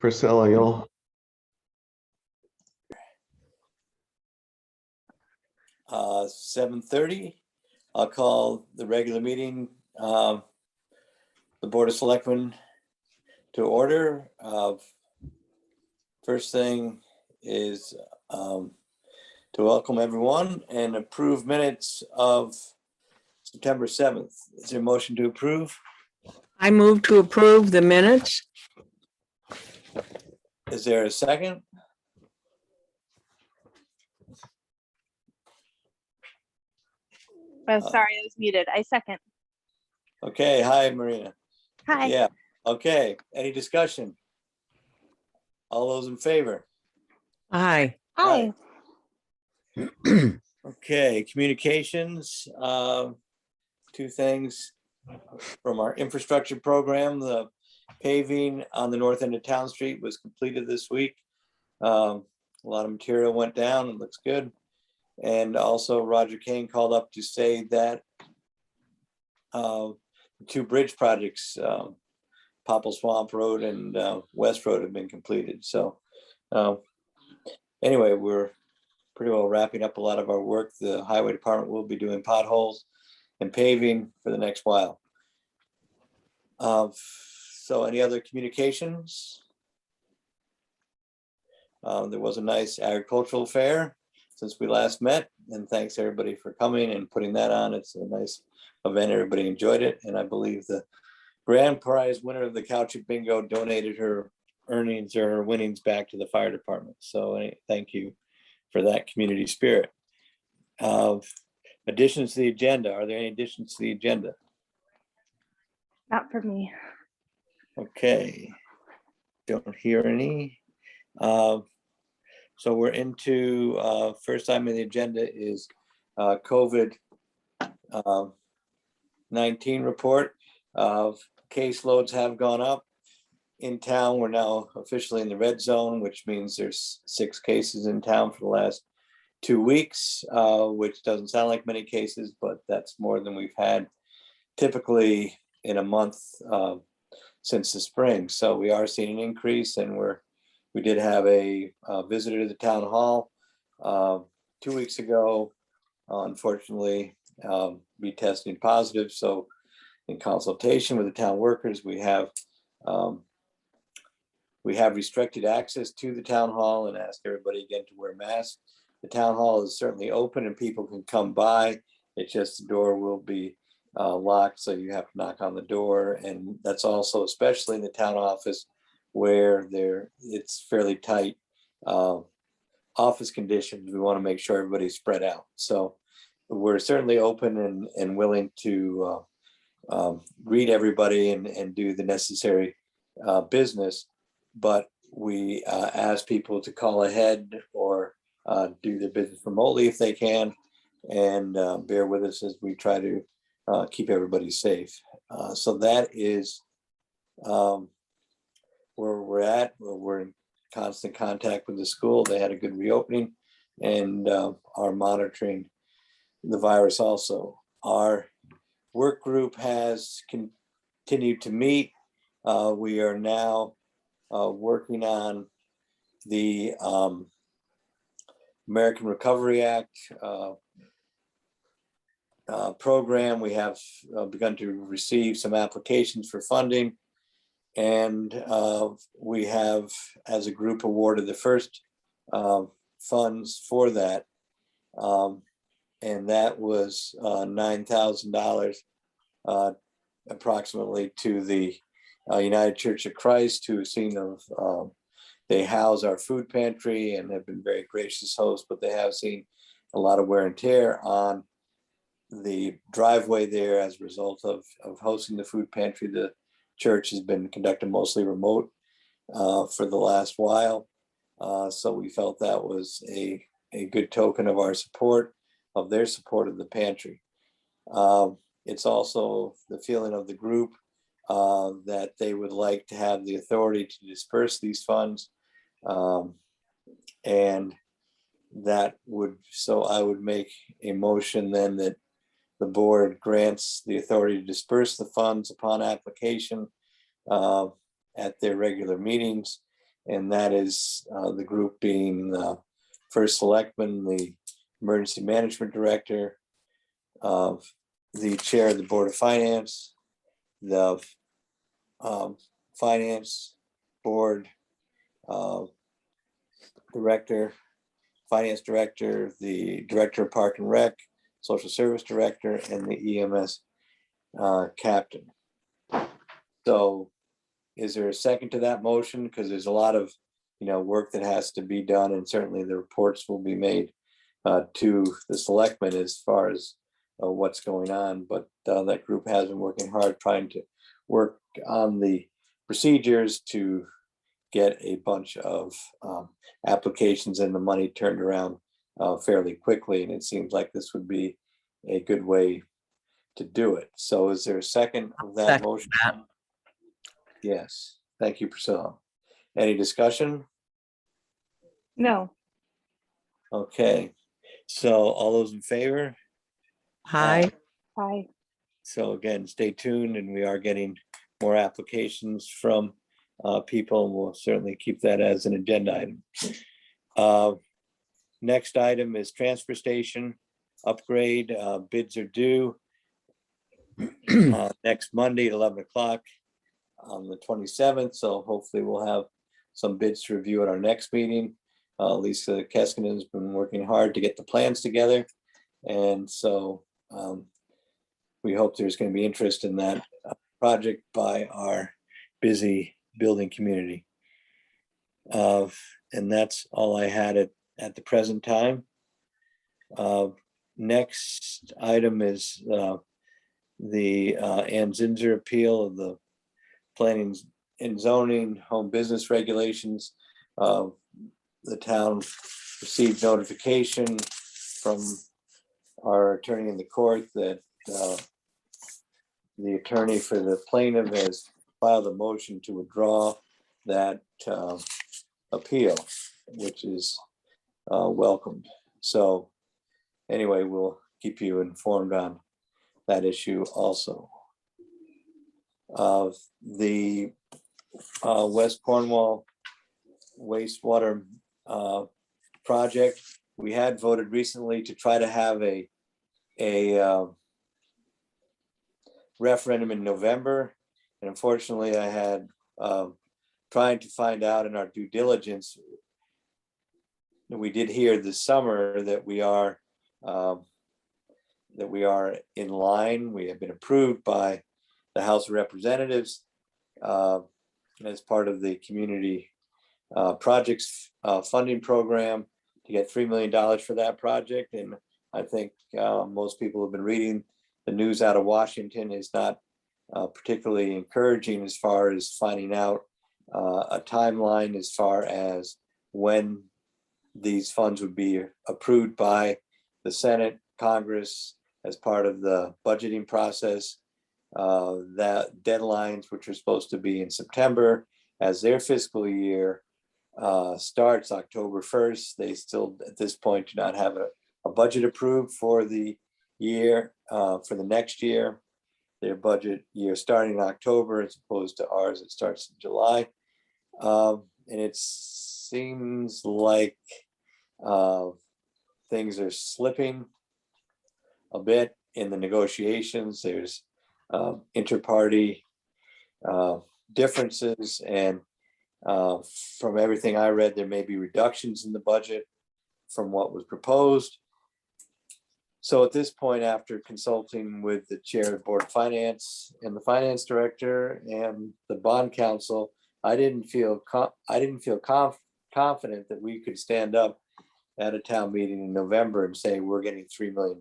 Priscilla, you'll 7:30. I'll call the regular meeting, the Board of Selectmen to order. First thing is to welcome everyone and approve minutes of September 7th. Is there a motion to approve? I move to approve the minutes. Is there a second? Oh, sorry, I was muted. I second. Okay, hi, Marina. Hi. Yeah, okay. Any discussion? All those in favor? Aye. Hi. Okay, communications, two things from our infrastructure program. The paving on the north end of Town Street was completed this week. A lot of material went down and looks good. And also Roger Kane called up to say that the two bridge projects, Popple Swamp Road and West Road, have been completed. So anyway, we're pretty well wrapping up a lot of our work. The highway department will be doing potholes and paving for the next while. So any other communications? There was a nice agricultural fair since we last met, and thanks everybody for coming and putting that on. It's a nice event. Everybody enjoyed it. And I believe the grand prize winner of the Cow Chip Bingo donated her earnings or her winnings back to the fire department. So thank you for that community spirit. Additions to the agenda. Are there any additions to the agenda? Not for me. Okay. Don't hear any. So we're into first item on the agenda is COVID-19 report. Caseloads have gone up in town. We're now officially in the red zone, which means there's 6 cases in town for the last 2 weeks, which doesn't sound like many cases, but that's more than we've had typically in a month since the spring. So we are seeing an increase, and we did have a visitor to the town hall 2 weeks ago, unfortunately, be testing positive. So in consultation with the town workers, we have restricted access to the town hall and asked everybody again to wear masks. The town hall is certainly open and people can come by. It's just the door will be locked, so you have to knock on the door. And that's also especially in the town office where it's fairly tight office conditions. We want to make sure everybody's spread out. So we're certainly open and willing to greet everybody and do the necessary business, but we ask people to call ahead or do their business remotely if they can, and bear with us as we try to keep everybody safe. So that is where we're at. We're in constant contact with the school. They had a good reopening and are monitoring the virus also. Our work group has continued to meet. We are now working on the American Recovery Act program. We have begun to receive some applications for funding, and we have, as a group, awarded the first funds for that, and that was $9,000 approximately to the United Church of Christ, who has seen they house our food pantry and have been very gracious hosts, but they have seen a lot of wear and tear on the driveway there as a result of hosting the food pantry. The church has been conducted mostly remote for the last while. So we felt that was a good token of our support, of their support of the pantry. It's also the feeling of the group that they would like to have the authority to disperse these funds. And that would, so I would make a motion then that the board grants the authority to disperse the funds upon application at their regular meetings, And that is the group being first selectman, the emergency management director, the chair of the Board of Finance, the finance board director, finance director, the director of Park and Rec, social service director, and the EMS captain. So is there a second to that motion? Because there's a lot of, work that has to be done, and certainly the reports will be made to the selectmen as far as what's going on. But that group has been working hard trying to work on the procedures to get a bunch of applications and the money turned around fairly quickly. And it seems like this would be a good way to do it. So is there a second of that Second motion? that. Yes, thank you, Priscilla. Any discussion? No. Okay, so all those in favor? Aye. Aye. So again, stay tuned, and we are getting more applications from people, and we'll certainly keep that as an agenda item. Next item is transfer station upgrade. Bids are due next Monday at 11 o'clock on the 27th. So hopefully we'll have some bids to review at our next meeting. Lisa Keskinen has been working hard to get the plans together. And so we hope there's going to be interest in that project by our busy building community. And that's all I had at the present time. Next item is the Ann Zinser appeal of the planning and zoning home business regulations. The town received notification from our attorney in the court that the attorney for the plaintiff has filed a motion to withdraw that appeal, which is welcomed. So anyway, we'll keep you informed on that issue also. The West Cornwall wastewater project, we had voted recently to try to have a referendum in November. And unfortunately, I had trying to find out in our due diligence, we did hear this summer that we are in line. We have been approved by the House of Representatives as part of the community projects funding program to get $3 million for that project. And I think most people have been reading the news out of Washington is not particularly encouraging as far as finding out a timeline as far as when these funds would be approved by the Senate, Congress as part of the budgeting process. That deadlines, which are supposed to be in September, as their fiscal year starts October 1st, they still at this point do not have a budget approved for the year, for the next year. Their budget year starting in October as opposed to ours, it starts in July. And it seems like things are slipping a bit in the negotiations. There's inter-party differences, and from everything I read, there may be reductions in the budget from what was proposed. So at this point, after consulting with the chair of the Board of Finance and the finance director and the bond counsel, I didn't feel confident that we could stand up at a town meeting in November and say we're getting $3 million.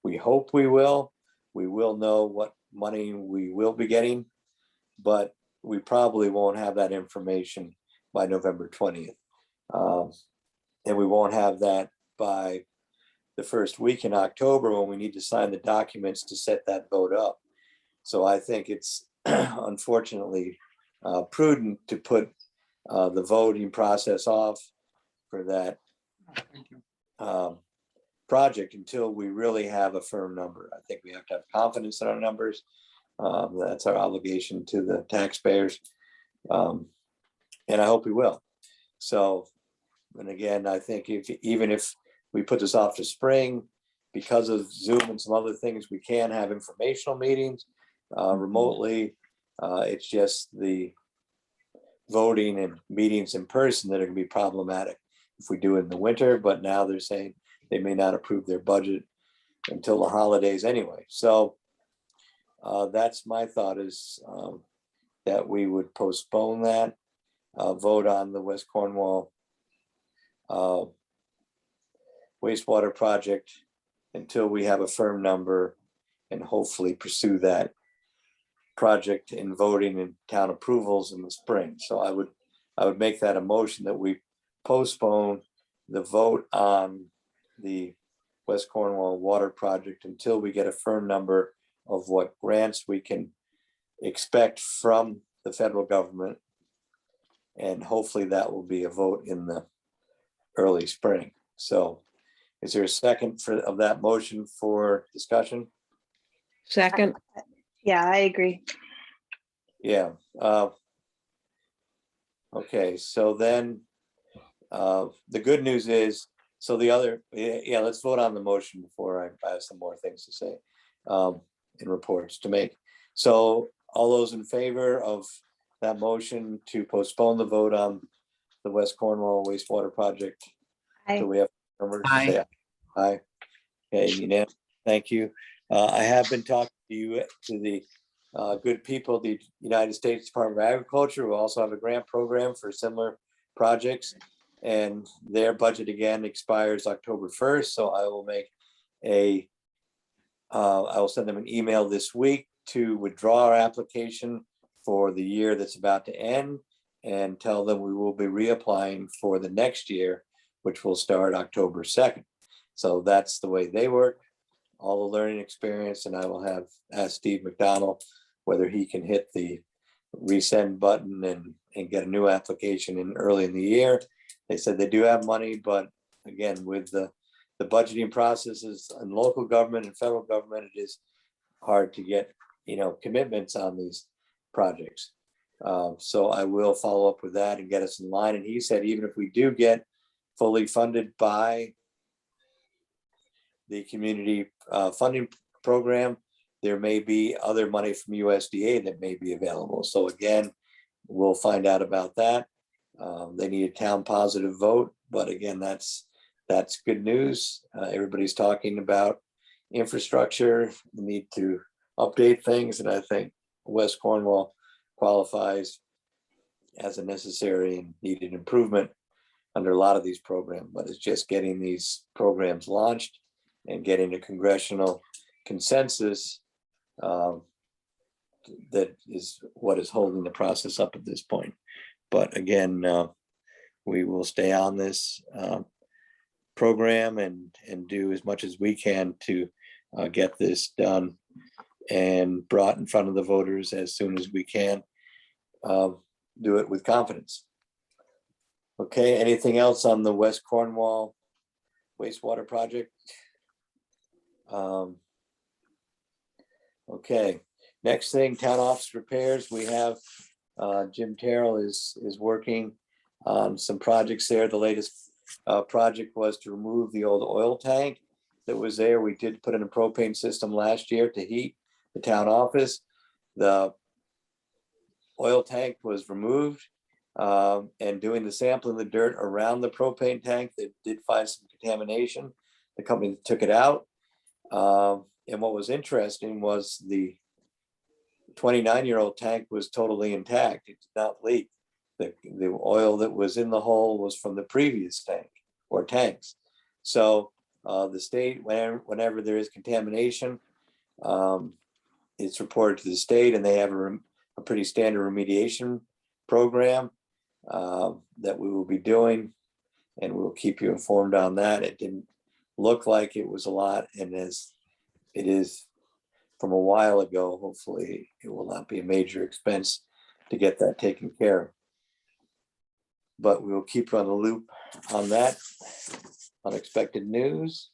We hope we will. We will know what money we will be getting, but we probably won't have that information by November 20th. And we won't have that by the first week in October when we need to sign the documents to set that vote up. So I think it's unfortunately prudent to put the voting process off for that project until we really have a firm number. I think we have to have confidence in our numbers. That's our obligation to the taxpayers. and I hope we will. So, and again, I think even if we put this off to spring, because of Zoom and some other things, we can have informational meetings remotely. It's just the voting and meetings in person that are gonna be problematic if we do it in the winter, but now they're saying they may not approve their budget until the holidays anyway. So that's my thought, is that we would postpone that, vote on the West Cornwall wastewater project until we have a firm number, and hopefully pursue that project in voting and town approvals in the spring. So I would make that a motion that we postpone the vote on the West Cornwall water project until we get a firm number of what grants we can expect from the federal government. And hopefully that will be a vote in the early spring. So is there a second of that motion for discussion? Second. Yeah, I agree. Yeah. Okay, so then the good news is, so the other, yeah, let's vote on the motion before I have some more things to say and reports to make. So all those in favor of that motion to postpone the vote on the West Cornwall wastewater project? So we have numbers. Aye. Aye. Okay, unanimous. Thank you. I have been talking to the good people, the United States Department of Agriculture, who also have a grant program for similar projects. And their budget again expires October 1st. So I will make I will send them an email this week to withdraw our application for the year that's about to end, and tell them we will be reapplying for the next year, which will start October 2nd. So that's the way they work, all the learning experience. And I will have asked Steve McDonald whether he can hit the resend button and get a new application in early in the year. They said they do have money, but again, with the budgeting processes in local government and federal government, it is hard to get, commitments on these projects. So I will follow up with that and get us in line. And he said, even if we do get fully funded by the community funding program, there may be other money from USDA that may be available. So again, we'll find out about that. They need a town positive vote, but again, that's good news. Everybody's talking about infrastructure, the need to update things, and I think West Cornwall qualifies as a necessary and needed improvement under a lot of these programs, but it's just getting these programs launched and getting a congressional consensus that is what is holding the process up at this point. But again, we will stay on this program and do as much as we can to get this done and brought in front of the voters as soon as we can. Do it with confidence. Okay, anything else on the West Cornwall wastewater project? Okay, next thing, town office repairs. We have Jim Terrell is working on some projects there. The latest project was to remove the old oil tank that was there. We did put in a propane system last year to heat the town office. The oil tank was removed, and doing the sampling of the dirt around the propane tank, they did find some contamination. The company took it out. And what was interesting was the 29-year-old tank was totally intact. It did not leak. The oil that was in the hole was from the previous tank or tanks. So the state, whenever there is contamination, it's reported to the state, and they have a pretty standard remediation program that we will be doing, and we'll keep you informed on that. It didn't look like it was a lot, and as it is from a while ago, hopefully it will not be a major expense to get that taken care of. But we will keep you on the loop on that unexpected news.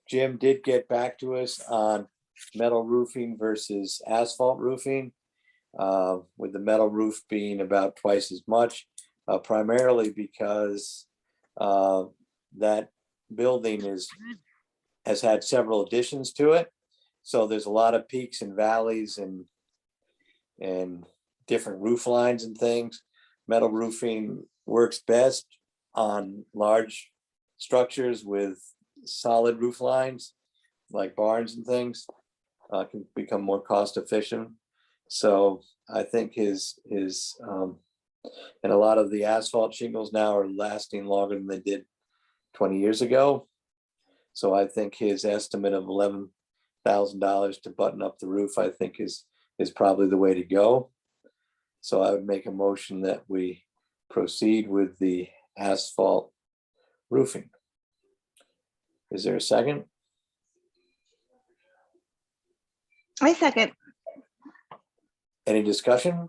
Jim did get back to us on metal roofing versus asphalt roofing. with the metal roof being about twice as much, primarily because that building has had several additions to it. So there's a lot of peaks and valleys and different roof lines and things. Metal roofing works best on large structures with solid roof lines, like barns and things, can become more cost efficient. So I think his and a lot of the asphalt shingles now are lasting longer than they did 20 years ago. So I think his estimate of $11,000 to button up the roof, I think is probably the way to go. So I would make a motion that we proceed with the asphalt roofing. Is there a second? I second. Any discussion?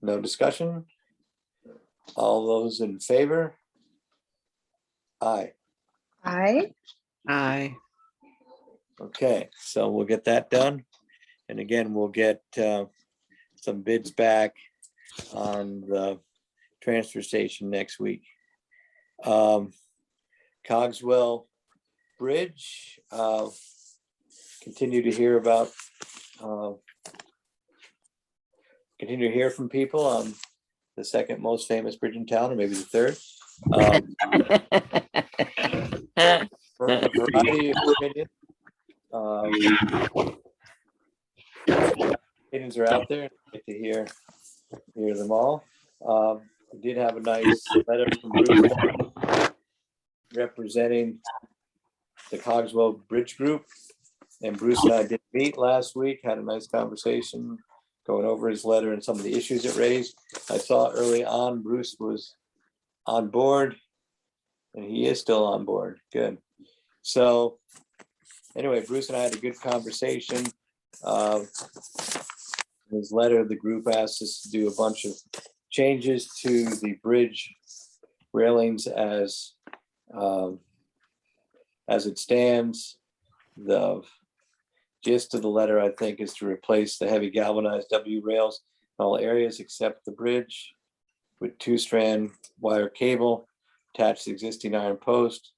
No discussion? All those in favor? Aye. Aye. Aye. Okay, so we'll get that done. And again, we'll get some bids back on the transfer station next week. Cogswell Bridge, continue to hear about, continue to hear from people on the second most famous bridge in town, or maybe the third. For a variety of opinions. Opinions are out there. I'd like to hear them all. We did have a nice letter from Bruce representing the Cogswell Bridge Group, and Bruce and I did meet last week, had a nice conversation going over his letter and some of the issues it raised. I saw early on Bruce was on board, and he is still on board. Good. So anyway, Bruce and I had a good conversation. In his letter, the group asked us to do a bunch of changes to the bridge railings as it stands. The gist of the letter, I think, is to replace the heavy galvanized W rails in all areas except the bridge with 2-strand wire cable attached to the existing iron post.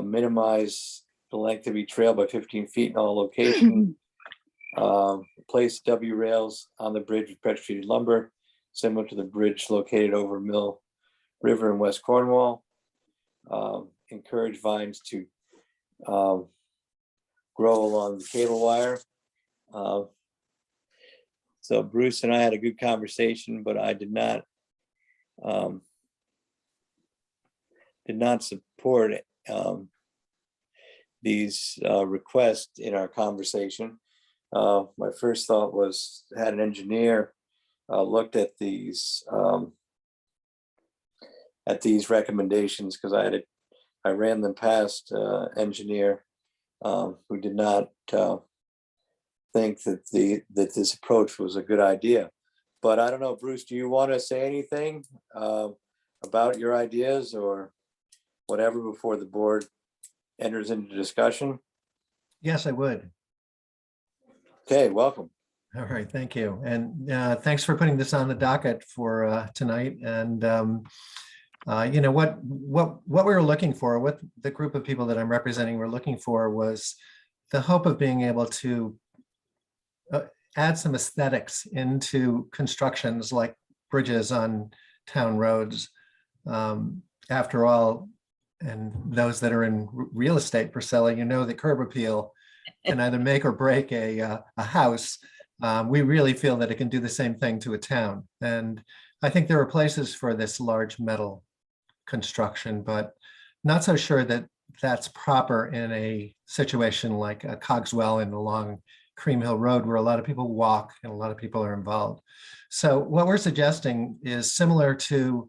Minimize the length of each rail by 15 feet in all locations. Place W rails on the bridge with pressure treated lumber, similar to the bridge located over Mill River in West Cornwall. Encourage vines to grow along the cable wire. So Bruce and I had a good conversation, but I did not support these requests in our conversation. My first thought was, had an engineer looked at these recommendations, because I ran them past engineer who did not think that this approach was a good idea. But I don't know, Bruce, do you want to say anything about your ideas or whatever before the board enters into discussion? Yes, I would. Okay, welcome. All right, thank you. And thanks for putting this on the docket for tonight. And you know, what we were looking for, what the group of people that I'm representing were looking for, was the hope of being able to add some aesthetics into constructions like bridges on town roads. After all, and those that are in real estate, Priscilla, you know that curb appeal can either make or break a house. We really feel that it can do the same thing to a town. And I think there are places for this large metal construction, but not so sure that that's proper in a situation like a Cogswell and along Cream Hill Road, where a lot of people walk and a lot of people are involved. So what we're suggesting is similar to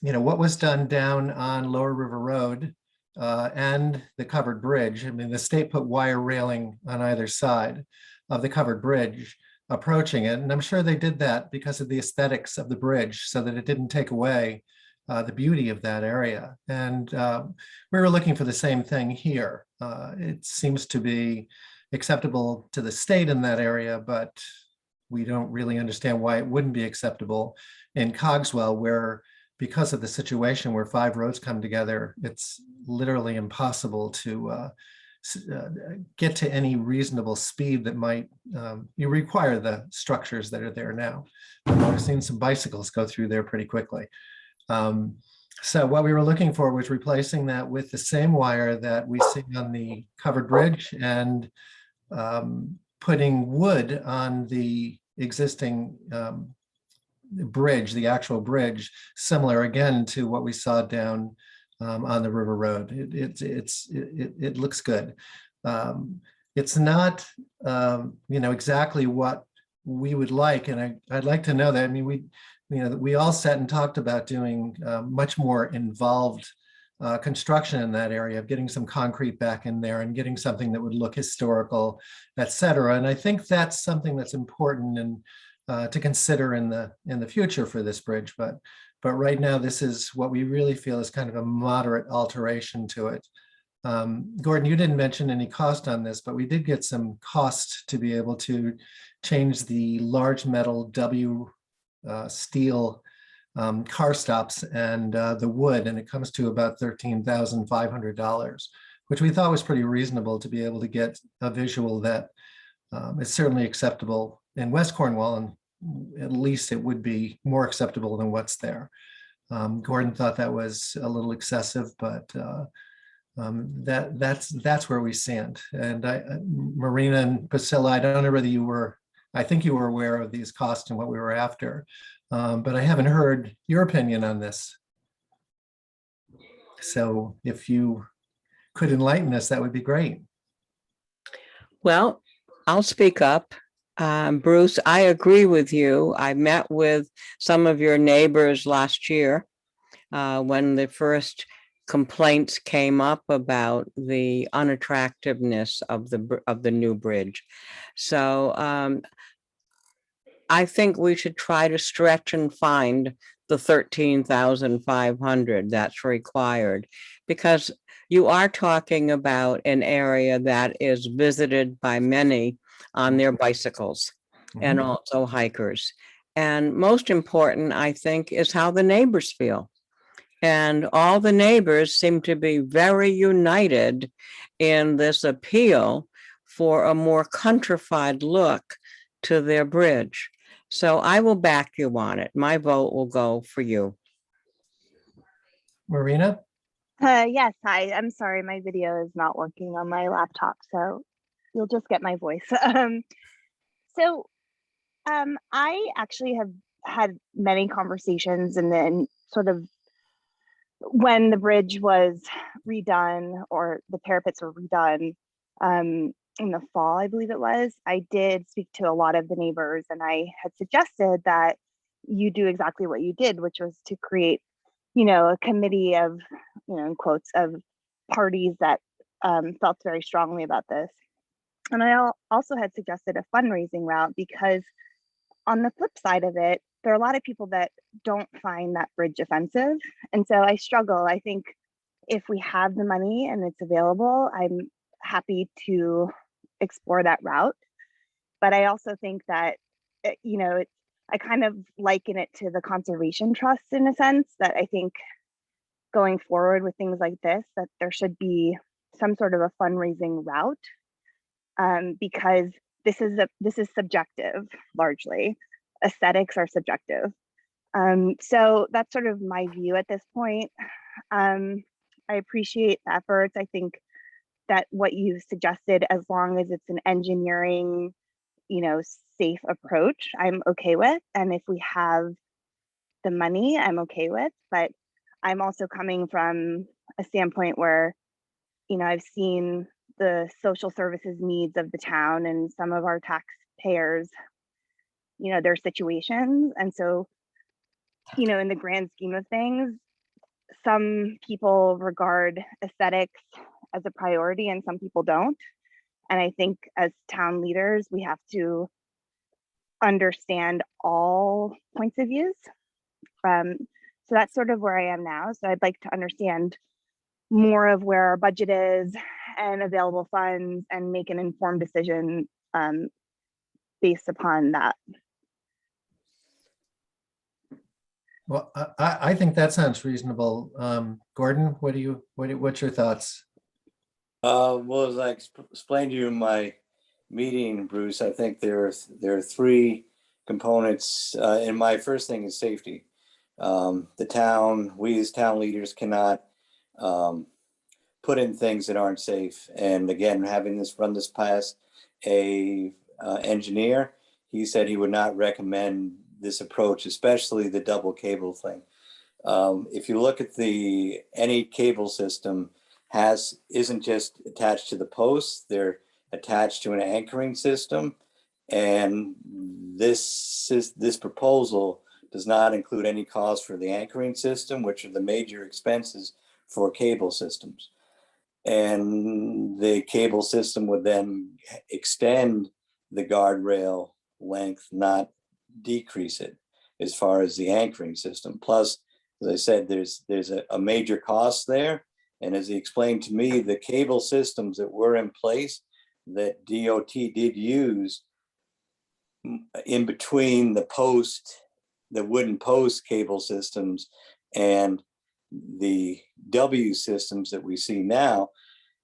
you know, what was done down on Lower River Road and the covered bridge. I mean, the state put wire railing on either side of the covered bridge approaching it. And I'm sure they did that because of the aesthetics of the bridge, so that it didn't take away the beauty of that area. And we were looking for the same thing here. It seems to be acceptable to the state in that area, but we don't really understand why it wouldn't be acceptable in Cogswell, where because of the situation where 5 roads come together, it's literally impossible to get to any reasonable speed that might you require the structures that are there now. I've seen some bicycles go through there pretty quickly. So what we were looking for was replacing that with the same wire that we see on the covered bridge and putting wood on the existing bridge, the actual bridge, similar again to what we saw down on the River Road. It looks good. It's not exactly what we would like, and I'd like to know that. I mean, we all sat and talked about doing much more involved construction in that area, of getting some concrete back in there and getting something that would look historical, et cetera. And I think that's something that's important and to consider in the future for this bridge. But right now, this is what we really feel is kind of a moderate alteration to it. Gordon, you didn't mention any cost on this, but we did get some cost to be able to change the large metal W steel car stops and the wood, and it comes to about $13,500, which we thought was pretty reasonable to be able to get a visual that is certainly acceptable in West Cornwall, and at least it would be more acceptable than what's there. Gordon thought that was a little excessive, but that's where we stand. And Marina and Priscilla, I don't know whether you were, I think you were aware of these costs and what we were after, but I haven't heard your opinion on this. So if you could enlighten us, that would be great. Well, I'll speak up. Bruce, I agree with you. I met with some of your neighbors last year when the first complaints came up about the unattractiveness of the new bridge. So I think we should try to stretch and find the 13,500 that's required, because you are talking about an area that is visited by many on their bicycles and also hikers. And most important, I think, is how the neighbors feel. And all the neighbors seem to be very united in this appeal for a more countrified look to their bridge. So I will back you on it. My vote will go for you. Marina? Yes, hi. I'm sorry, my video is not working on my laptop, so you'll just get my voice. I actually have had many conversations, and then sort of when the bridge was redone or the parapets were redone in the fall, I believe it was, I did speak to a lot of the neighbors, and I had suggested that you do exactly what you did, which was to create, a committee of, in quotes, of parties that felt very strongly about this. And I also had suggested a fundraising route, because on the flip side of it, there are a lot of people that don't find that bridge offensive. And so I struggle. I think if we have the money and it's available, I'm happy to explore that route. But I also think that, I kind of liken it to the conservation trust in a sense, that I think going forward with things like this, that there should be some sort of a fundraising route, because this is subjective largely. Aesthetics are subjective. So that's sort of my view at this point. I appreciate the efforts. I think that what you suggested, as long as it's an engineering, safe approach, I'm okay with. And if we have the money, I'm okay with. But I'm also coming from a standpoint where, I've seen the social services needs of the town and some of our taxpayers, their situations. And so, in the grand scheme of things, some people regard aesthetics as a priority and some people don't. And I think as town leaders, we have to understand all points of views. So that's sort of where I am now. So I'd like to understand more of where our budget is and available funds and make an informed decision based upon that. Well, I think that sounds reasonable. Gordon, what's your thoughts? Well, as I explained to you in my meeting, Bruce, I think there are three components. And my first thing is safety. We as town leaders cannot put in things that aren't safe. And again, having run this past a engineer, he said he would not recommend this approach, especially the double cable thing. If you look at any cable system isn't just attached to the posts, they're attached to an anchoring system. And this proposal does not include any cost for the anchoring system, which are the major expenses for cable systems. And the cable system would then extend the guardrail length, not decrease it as far as the anchoring system. Plus, as I said, there's a major cost there. And as he explained to me, the cable systems that were in place that DOT did use in between the wooden post cable systems and the W systems that we see now,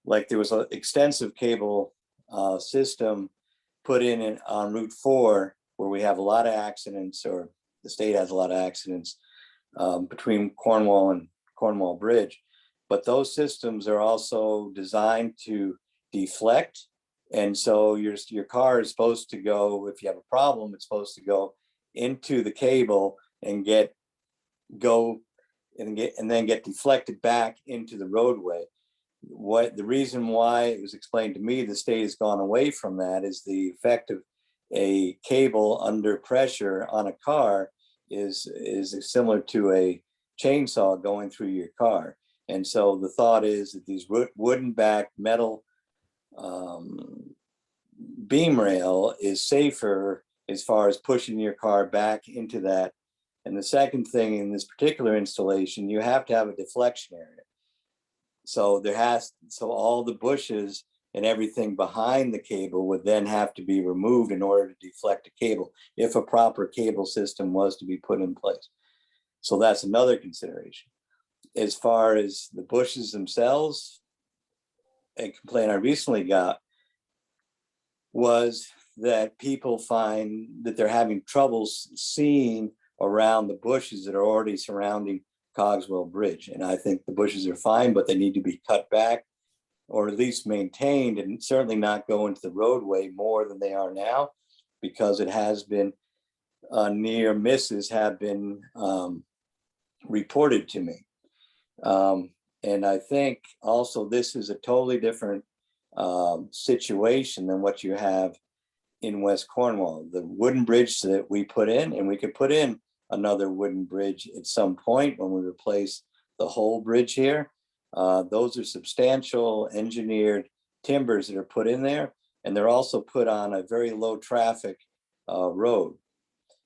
like there was an extensive cable system put in on Route 4 where we have a lot of accidents, or the state has a lot of accidents between Cornwall and Cornwall Bridge. But those systems are also designed to deflect. And so your car is supposed to go, if you have a problem, it's supposed to go into the cable and then get deflected back into the roadway. The reason why it was explained to me the state has gone away from that is the effect of a cable under pressure on a car is similar to a chainsaw going through your car. And so the thought is that these wooden backed metal beam rail is safer as far as pushing your car back into that. And the second thing, in this particular installation, you have to have a deflection area. So all the bushes and everything behind the cable would then have to be removed in order to deflect a cable if a proper cable system was to be put in place. So that's another consideration. As far as the bushes themselves, a complaint I recently got was that people find that they're having trouble seeing around the bushes that are already surrounding Cogswell Bridge. And I think the bushes are fine, but they need to be cut back or at least maintained, and certainly not go into the roadway more than they are now, because it has been near misses have been reported to me. And I think also this is a totally different situation than what you have in West Cornwall. The wooden bridge that we put in, and we could put in another wooden bridge at some point when we replace the whole bridge here. Those are substantial engineered timbers that are put in there, and they're also put on a very low traffic road.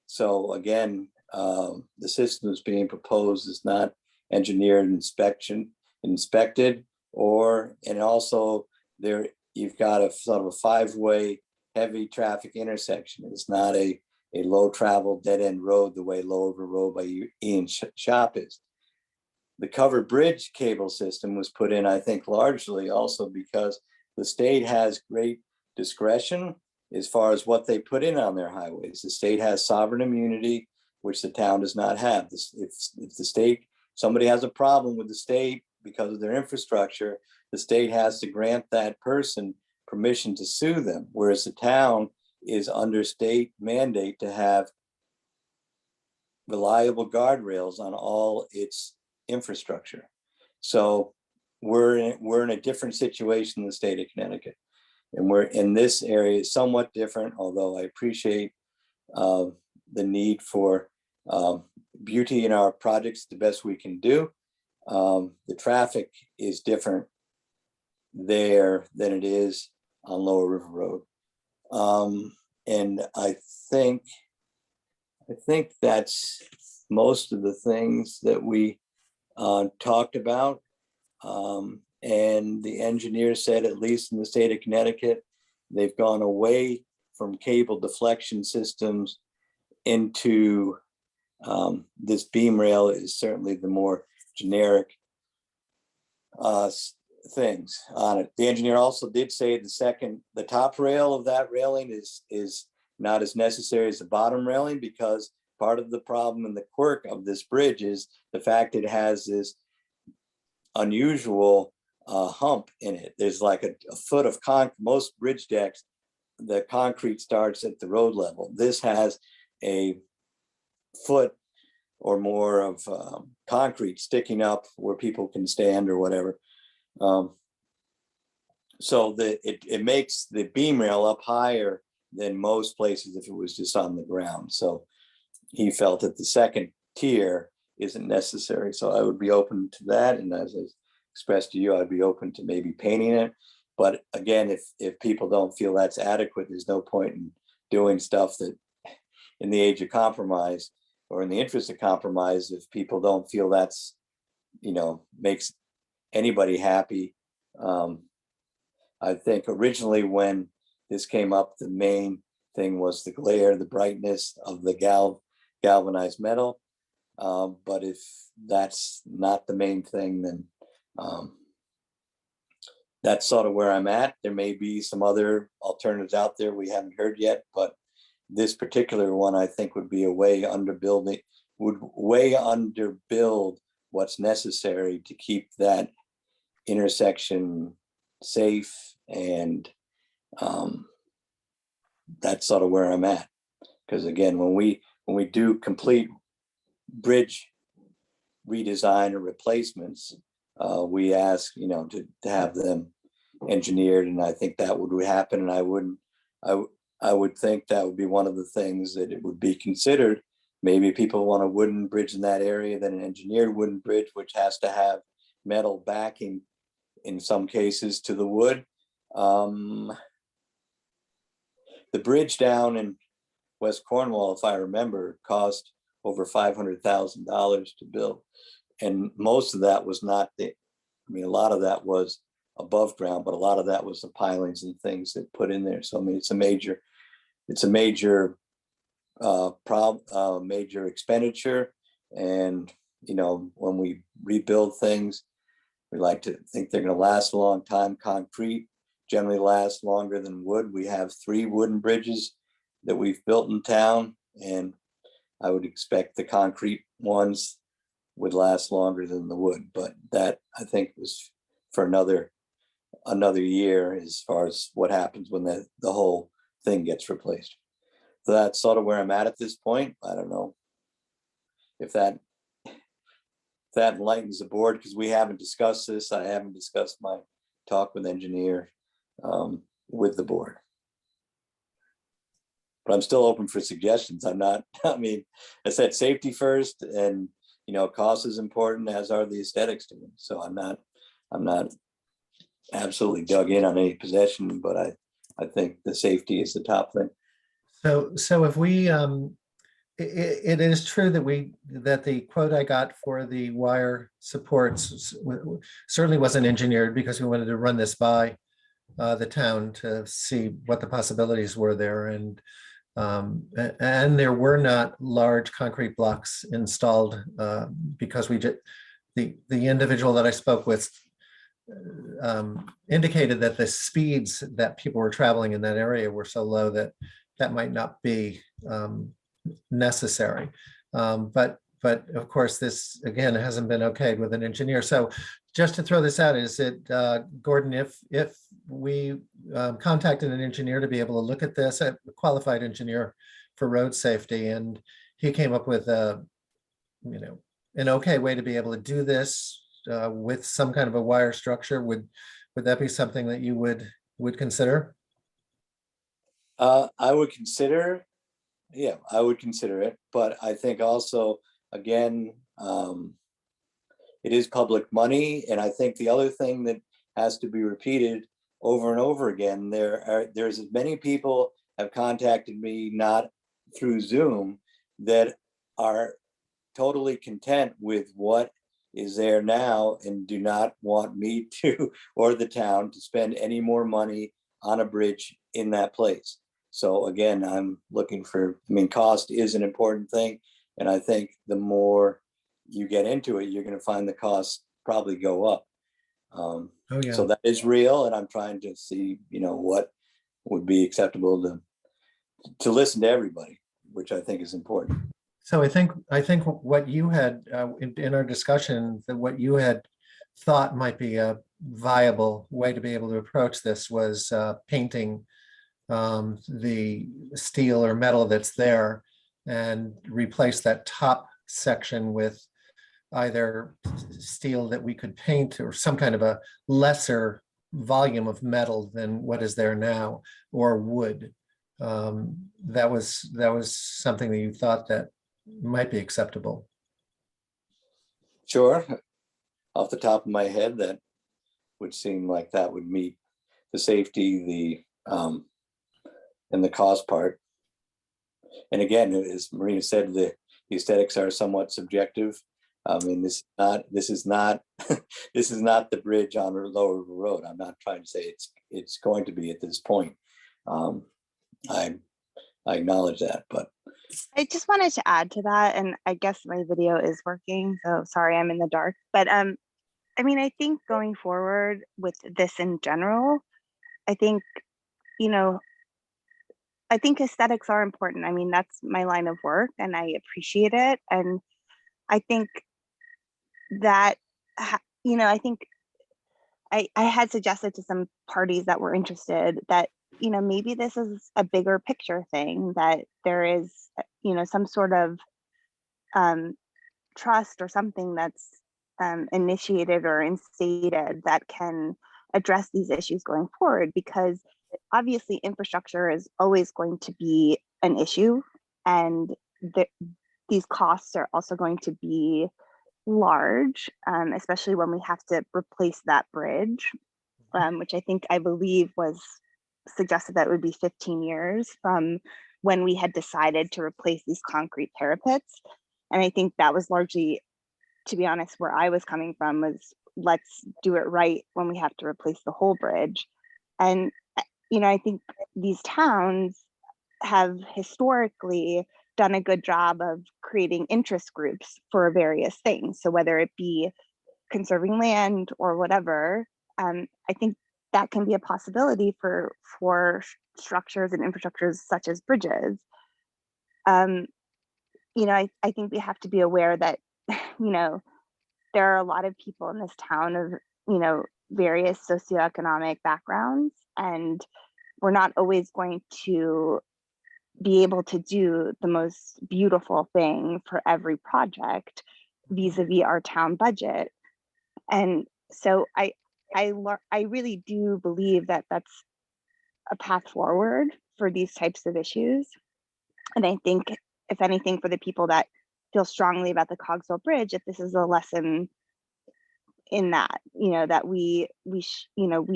So again, the system that's being proposed is not engineered and inspected, and also there you've got a sort of a 5-way heavy traffic intersection. It's not a low travel dead end road the way Lower River Road by Ian's shop is. The covered bridge cable system was put in, I think, largely also because the state has great discretion as far as what they put in on their highways. The state has sovereign immunity, which the town does not have. If the state, somebody has a problem with the state because of their infrastructure, the state has to grant that person permission to sue them, whereas the town is under state mandate to have reliable guardrails on all its infrastructure. So we're in a different situation in the state of Connecticut, and we're in this area somewhat different, although I appreciate the need for beauty in our projects the best we can do. The traffic is different there than it is on Lower River Road. And I think that's most of the things that we talked about. And the engineer said, at least in the state of Connecticut, they've gone away from cable deflection systems into this beam rail is certainly the more generic things on it. The engineer also did say the top rail of that railing is not as necessary as the bottom railing, because part of the problem and the quirk of this bridge is the fact it has this unusual hump in it. There's like a foot of concrete. Most bridge decks, the concrete starts at the road level. This has a foot or more of concrete sticking up where people can stand or whatever. So it makes the beam rail up higher than most places if it was just on the ground. So he felt that the second tier isn't necessary. So I would be open to that. And as I expressed to you, I'd be open to maybe painting it. But again, if people don't feel that's adequate, there's no point in doing stuff that in the age of compromise or in the interest of compromise, if people don't feel that's, makes anybody happy. I think originally when this came up, the main thing was the glare, the brightness of the galvanized metal. But if that's not the main thing, then that's sort of where I'm at. There may be some other alternatives out there we haven't heard yet, but this particular one I think would be a way underbuilding, would way underbuild what's necessary to keep that intersection safe. And that's sort of where I'm at. Because again, when we do complete bridge redesign or replacements, we ask, to have them engineered, and I think that would happen. And I would think that would be one of the things that it would be considered. Maybe people want a wooden bridge in that area, then an engineered wooden bridge, which has to have metal backing in some cases to the wood. The bridge down in West Cornwall, if I remember, cost over $500,000 to build. And most of that was not a lot of that was above ground, but a lot of that was the pilings and things that put in there. So, it's a major major expenditure. And, when we rebuild things, we like to think they're going to last a long time. Concrete generally lasts longer than wood. We have 3 wooden bridges that we've built in town, and I would expect the concrete ones would last longer than the wood, but that I think was for another year as far as what happens when the whole thing gets replaced. So that's sort of where I'm at this point. I don't know if that enlightens the board, because we haven't discussed this. I haven't discussed my talk with engineer with the board. But I'm still open for suggestions. I'm not, I said safety first, and cost is important, as are the aesthetics to me. So I'm not absolutely dug in on any possession, but I think the safety is the top thing. So if we, it is true that the quote I got for the wire supports certainly wasn't engineered, because we wanted to run this by the town to see what the possibilities were there. And there were not large concrete blocks installed because the individual that I spoke with indicated that the speeds that people were traveling in that area were so low that might not be necessary. But of course, this again hasn't been okayed with an engineer. So just to throw this out, is it, Gordon, if we contacted an engineer to be able to look at this, a qualified engineer for road safety, and he came up with an okay way to be able to do this with some kind of a wire structure, would that be something that you would consider? I would consider it, but I think also, again, it is public money. And I think the other thing that has to be repeated over and over again, there's as many people have contacted me, not through Zoom, that are totally content with what is there now and do not want me to, or the town, to spend any more money on a bridge in that place. So again, I'm looking for, I mean, cost is an important thing. And I think the more you get into it, you're going to find the costs probably go up. Oh, yeah. So that is real. And I'm trying to see, what would be acceptable to listen to everybody, which I think is important. So I think what you had in our discussion, that what you had thought might be a viable way to be able to approach this was painting the steel or metal that's there and replace that top section with either steel that we could paint or some kind of a lesser volume of metal than what is there now, or wood. That was something that you thought that might be acceptable. Sure. Off the top of my head, that would seem like that would meet the safety, and the cost part. And again, as Marina said, the aesthetics are somewhat subjective. I mean, this is not the bridge on Lower River Road. I'm not trying to say it's going to be at this point. I acknowledge that, but I just wanted to add to that, and I guess my video is working, so sorry I'm in the dark. But I mean, I think going forward with this in general, I think, I think aesthetics are important. I mean, that's my line of work and I appreciate it. And I think that, I think I had suggested to some parties that were interested that, maybe this is a bigger picture thing, that there is, some sort of trust or something that's initiated or instated that can address these issues going forward, because obviously infrastructure is always going to be an issue, and these costs are also going to be large, especially when we have to replace that bridge, which I believe was suggested that it would be 15 years from when we had decided to replace these concrete parapets. And I think that was largely, to be honest, where I was coming from, was let's do it right when we have to replace the whole bridge. And I think these towns have historically done a good job of creating interest groups for various things. So whether it be conserving land or whatever, I think that can be a possibility for structures and infrastructures such as bridges. I think we have to be aware that, there are a lot of people in this town of, various socioeconomic backgrounds, and we're not always going to be able to do the most beautiful thing for every project vis-a-vis our town budget. And so I really do believe that that's a path forward for these types of issues. And I think, if anything, for the people that feel strongly about the Cogswell Bridge, if this is a lesson in that, that we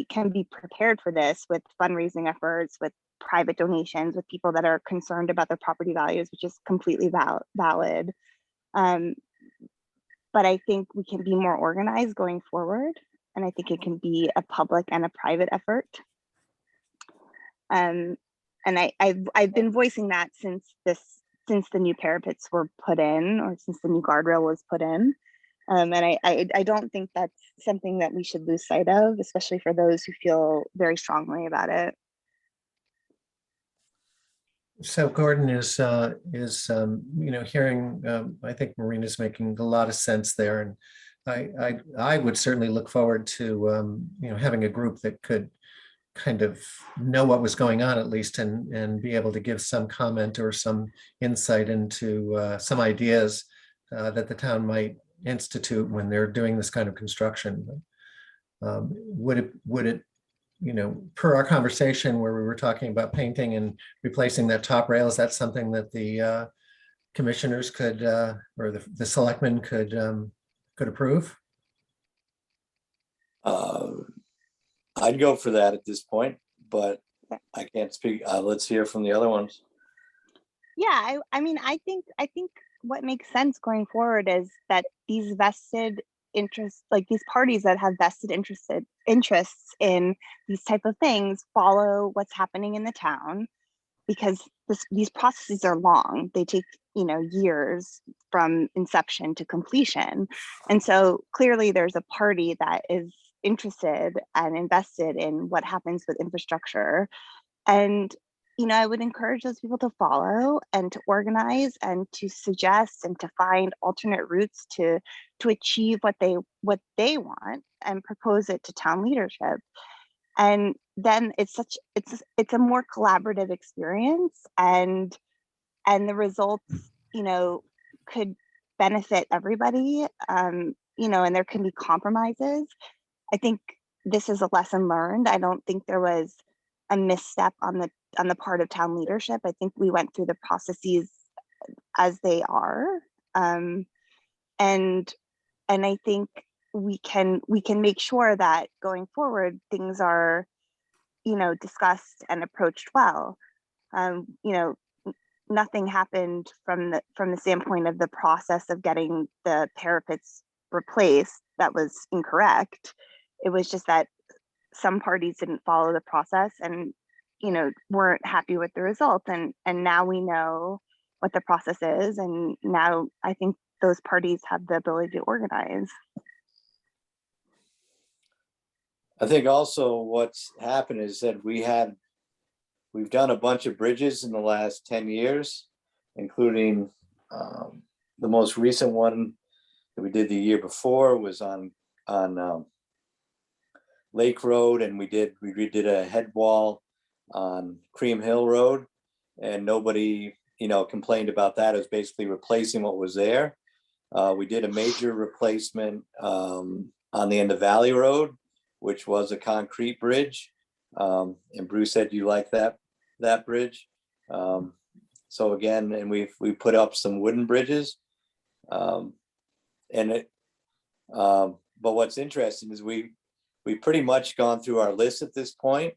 can be prepared for this with fundraising efforts, with private donations, with people that are concerned about their property values, which is completely valid. But I think we can be more organized going forward. And I think it can be a public and a private effort. And I've been voicing that since the new parapets were put in, or since the new guardrail was put in. And I don't think that's something that we should lose sight of, especially for those who feel very strongly about it. So Gordon is hearing, I think Marina's making a lot of sense there. And I would certainly look forward to, having a group that could kind of know what was going on, at least, and be able to give some comment or some insight into some ideas that the town might institute when they're doing this kind of construction. Would it, per our conversation where we were talking about painting and replacing that top rail, is that something that the commissioners could, or the selectmen could approve? I'd go for that at this point, but I can't speak. Let's hear from the other ones. Yeah, I mean, I think what makes sense going forward is that these vested interests, like these parties that have vested interests in these type of things, follow what's happening in the town, because these processes are long. They take, you know, years from inception to completion. And so clearly there's a party that is interested and invested in what happens with infrastructure. And, you know, I would encourage those people to follow and to organize and to suggest and to find alternate routes to achieve what they want and propose it to town leadership. And then it's a more collaborative experience, and the results, you know, could benefit everybody. You know, and there can be compromises. I think this is a lesson learned. I don't think there was a misstep on the part of town leadership. I think we went through the processes as they are. And I think we can make sure that going forward things are, you know, discussed and approached well. You know, nothing happened from the standpoint of the process of getting the parapets replaced that was incorrect. It was just that some parties didn't follow the process and, you know, weren't happy with the result. And now we know what the process is. And now I think those parties have the ability to organize. I think also what's happened is that we've done a bunch of bridges in the last 10 years, including the most recent one that we did the year before was on Lake Road, and we redid a head wall on Cream Hill Road, and nobody, you know, complained about that. It was basically replacing what was there. We did a major replacement on the end of Valley Road, which was a concrete bridge. And Bruce said you like that bridge. So again, and we put up some wooden bridges. But what's interesting is we pretty much gone through our list at this point.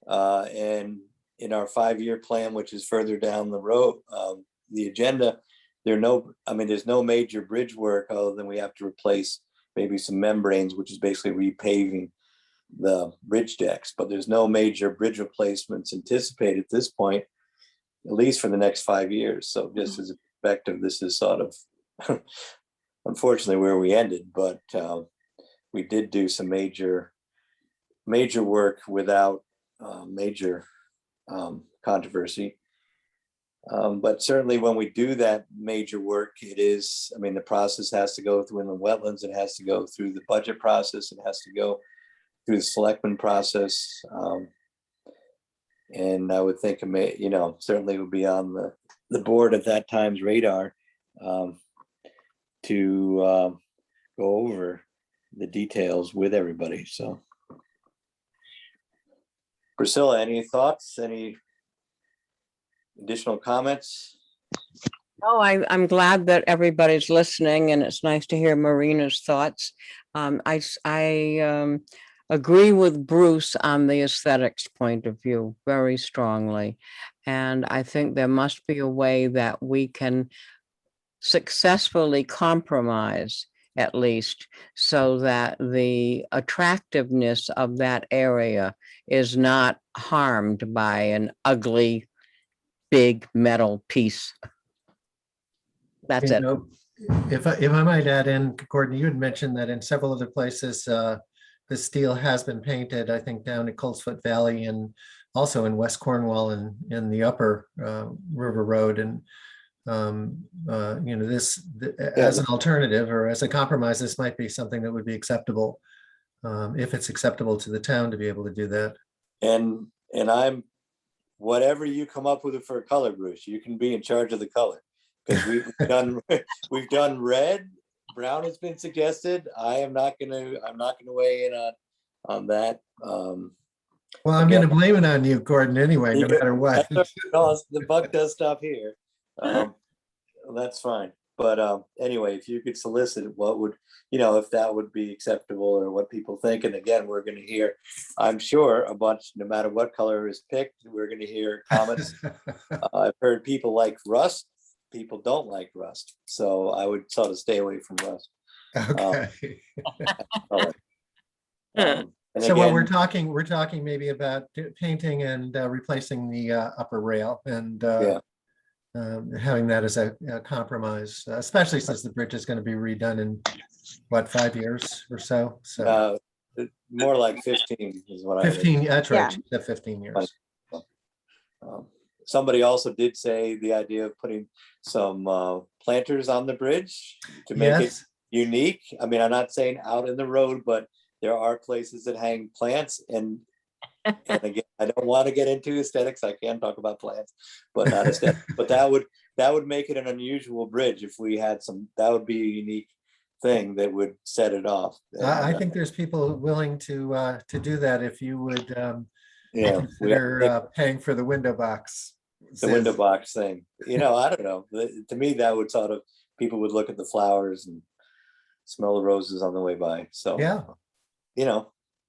And in our 5-year plan, which is further down the road, the agenda, there's no major bridge work other than we have to replace maybe some membranes, which is basically repaving the bridge decks, but there's no major bridge replacements anticipated at this point, at least for the next 5 years. So just as a perspective, this is sort of unfortunately where we ended, but we did do some major work without major controversy. But certainly when we do that major work, it is, I mean, the process has to go through in the wetlands, it has to go through the budget process, it has to go through the selectman process. And I would think, you know, certainly would be on the board at that time's radar to go over the details with everybody. So Priscilla, any thoughts, any additional comments? Oh, I'm glad that everybody's listening, and it's nice to hear Marina's thoughts. I agree with Bruce on the aesthetics point of view very strongly. And I think there must be a way that we can successfully compromise, at least, so that the attractiveness of that area is not harmed by an ugly, big metal piece. That's You it. know, if I might add in, Gordon, you had mentioned that in several other places, the steel has been painted, I think down at Colesfoot Valley and also in West Cornwall and in the upper River Road. And, you know, as an alternative or as a compromise, this might be something that would be acceptable if it's acceptable to the town to be able to do that. And I'm, whatever you come up with for a color, Bruce, you can be in charge of the color. Because we've done red, brown has been suggested. I'm not gonna weigh in on that. Well, I'm going to blame it on you, Gordon, anyway, no matter what. No, the buck does stop here. That's fine. But anyway, if you could solicit what would, you know, if that would be acceptable or what people think. And again, we're going to hear, I'm sure, a bunch, no matter what color is picked, we're going to hear comments. I've heard people like rust. People don't like rust. So I would sort of stay away from rust. Okay. And So what we're again, talking maybe about painting and replacing the upper rail and yeah, having that as a compromise, especially since the bridge is going to be redone in what, 5 years or so? So more like 15 is what I was. 15, that's right, Yeah. she said 15 years. Somebody also did say the idea of putting some planters on the bridge to make it Yes, unique. I mean, I'm not saying out in the road, but there are places that hang plants, and again, I don't want to get into aesthetics. I can talk about plants, but not aesthetics. But that would make it an unusual bridge if we had some. That would be a unique thing that would set it off. I think there's people willing to do that if you would Yeah, consider paying for the window box. the window box thing. I don't know. To me, that would sort of, people would look at the flowers and smell the roses on the way by. So Yeah,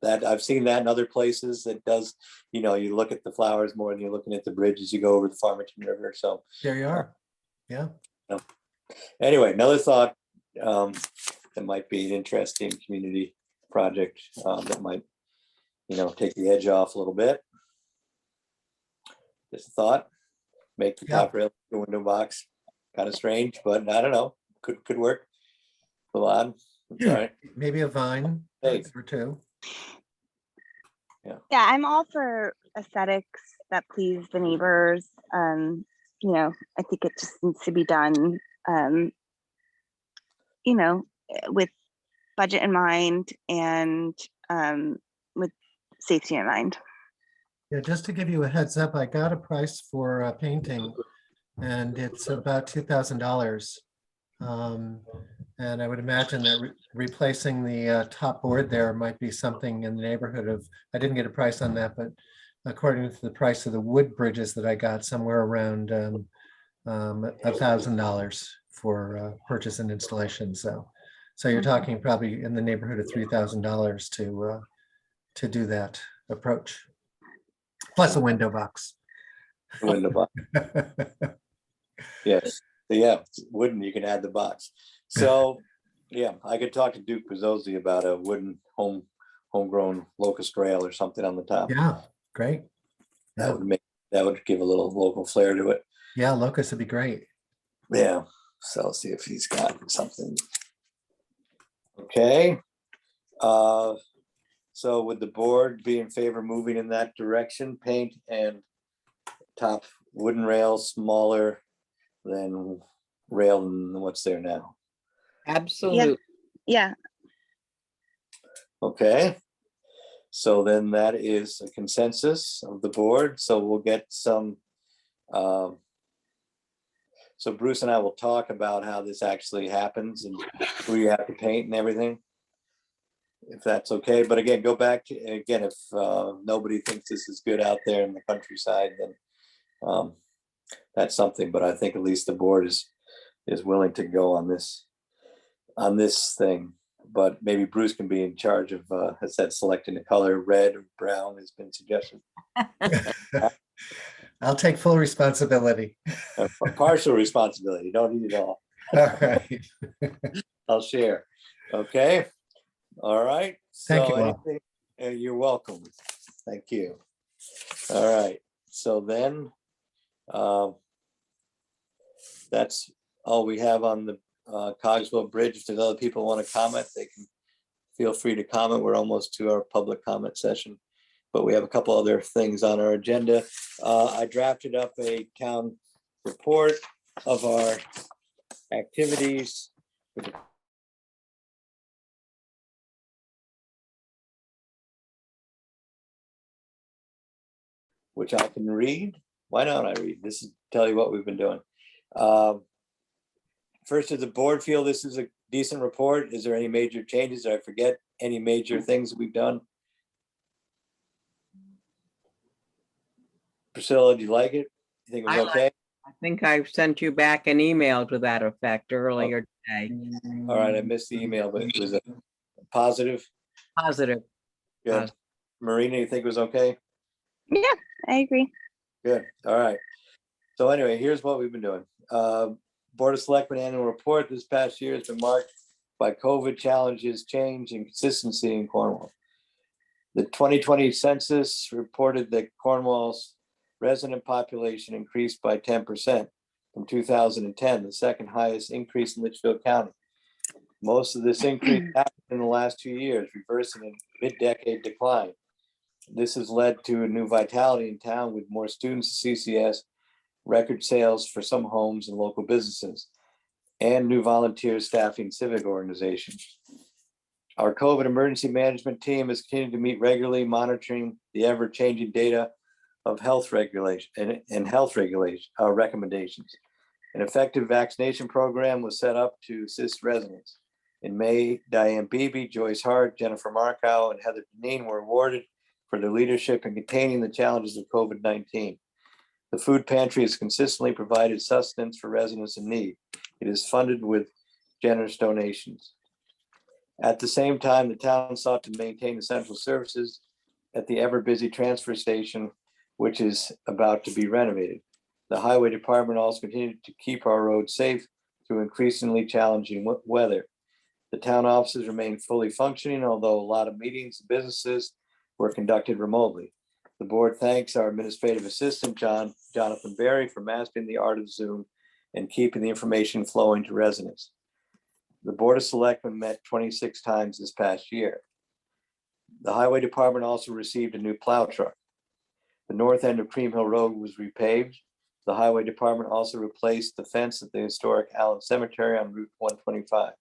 that I've seen that in other places. It does. You look at the flowers more than you're looking at the bridge as you go over the Farmington River. So there you are. Yeah. anyway, another thought that might be an interesting community project that might take the edge off a little bit. Just a thought. Make the Yeah. top rail the window box. Kind of strange, but I don't know. Could work. A little odd. It's all right. Maybe a vine Hey. or two. Yeah, I'm all for aesthetics that please the neighbors. I think it just needs to be done, with budget in mind and with safety in mind. Yeah, just to give you a heads up, I got a price for painting and it's about $2,000. And I would imagine that replacing the top board there might be something in the neighborhood of, I didn't get a price on that, but according to the price of the wood bridges that I got, somewhere around $1,000 for purchase and installation. So you're talking probably in the neighborhood of $3,000 to do that approach, plus a window box. The window box. Yes. Yeah. Wooden. You can add the box. So yeah, I could talk to Duke Pizzozzi about a wooden homegrown locust rail or something on the top. Yeah, great. Yeah. That would give a little local flair to it. Yeah, locust would be great. Yeah. So I'll see if he's got something. Okay. So would the board be in favor of moving in that direction, paint and top wooden rail smaller than rail than what's there now? Absolutely. Yeah, Okay. So then that is a consensus of the board. So we'll get some. So Bruce and I will talk about how this actually happens and who you have to paint and everything, if that's okay. But again, go back to, again, if nobody thinks this is good out there in the countryside, then that's something. But I think at least the board is willing to go on this thing. But maybe Bruce can be in charge of, has said, selecting the color. Red or brown has been suggested. I'll take full responsibility. A partial responsibility. Don't need it all. All right. I'll share. Okay. All right. Thank So you all. you're welcome. Thank you. All right. So then that's all we have on the Cogswell Bridge. If there's other people want to comment, they can feel free to comment. We're almost to our public comment session, but we have a couple other things on our agenda. I drafted up a town report of our activities. Which I can read. Why don't I read? This is tell you what we've been doing. First, does the board feel this is a decent report? Is there any major changes? Did I forget any major things that we've done? Priscilla, do you like it? You think it was I like okay? I think I sent you back an email to that effect earlier today. All right, I missed the email, but it was a positive. Positive. Good. Positive. Marina, you think it was okay? yeah, I agree. Good. All right. So anyway, here's what we've been doing. Board of Selectmen annual report this past year has been marked by COVID challenges, change, and consistency in Cornwall. The 2020 census reported that Cornwall's resident population increased by 10% from 2010, the second highest increase in Litchfield County. Most of this increase happened in the last 2 years, reversing a mid-decade decline. This has led to a new vitality in town with more students at CCS, record sales for some homes and local businesses, and new volunteers staffing civic organizations. Our COVID emergency management team is continuing to meet regularly, monitoring the ever-changing data of health regulation and health regulation recommendations. An effective vaccination program was set up to assist residents. In May, Diane Beebe, Joyce Hart, Jennifer Markow, and Heather Deneen were awarded for their leadership in containing the challenges of COVID-19. The food pantry has consistently provided sustenance for residents in need. It is funded with generous donations. At the same time, the town sought to maintain essential services at the ever-busy transfer station, which is about to be renovated. The highway department also continued to keep our roads safe through increasingly challenging weather. The town offices remain fully functioning, although a lot of meetings and businesses were conducted remotely. The board thanks our administrative assistant, Jonathan Berry, for mastering the art of Zoom and keeping the information flowing to residents. The Board of Selectmen met 26 times this past year. The highway department also received a new plow truck. The north end of Cream Hill Road was repaved. The highway department also replaced the fence at the historic Allen Cemetery on Route 125.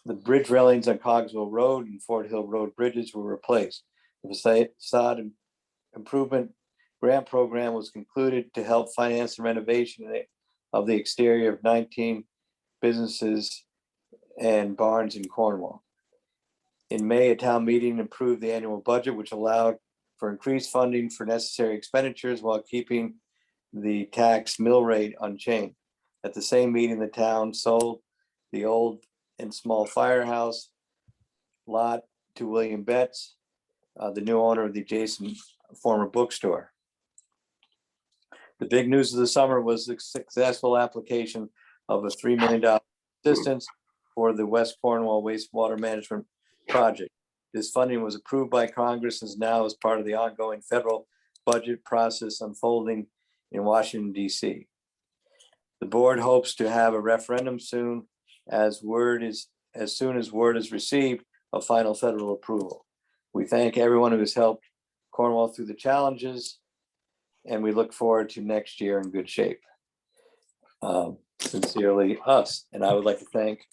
The bridge railings on Cogswell Road and Fort Hill Road bridges were replaced. The facade improvement grant program was concluded to help finance the renovation of the exterior of 19 businesses and barns in Cornwall. In May, a town meeting approved the annual budget, which allowed for increased funding for necessary expenditures while keeping the tax mill rate unchanged. At the same meeting, the town sold the old and small firehouse lot to William Betts, the new owner of the adjacent former bookstore. The big news of the summer was the successful application of a $3 million assistance for the West Cornwall wastewater management project. This funding was approved by Congress and is now as part of the ongoing federal budget process unfolding in Washington, D.C. The board hopes to have a referendum soon as soon as word is received of final federal approval. We thank everyone who has helped Cornwall through the challenges, and we look forward to next year in good shape. Sincerely, us. And I would like to thank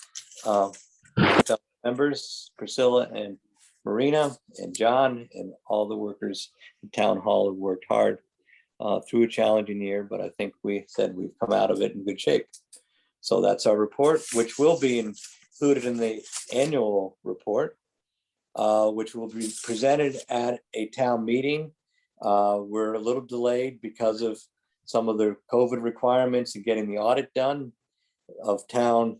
members, Priscilla and Marina and John and all the workers in Town Hall who worked hard through a challenging year, but I think we've come out of it in good shape. So that's our report, which will be included in the annual report, which will be presented at a town meeting. We're a little delayed because of some of the COVID requirements and getting the audit done of town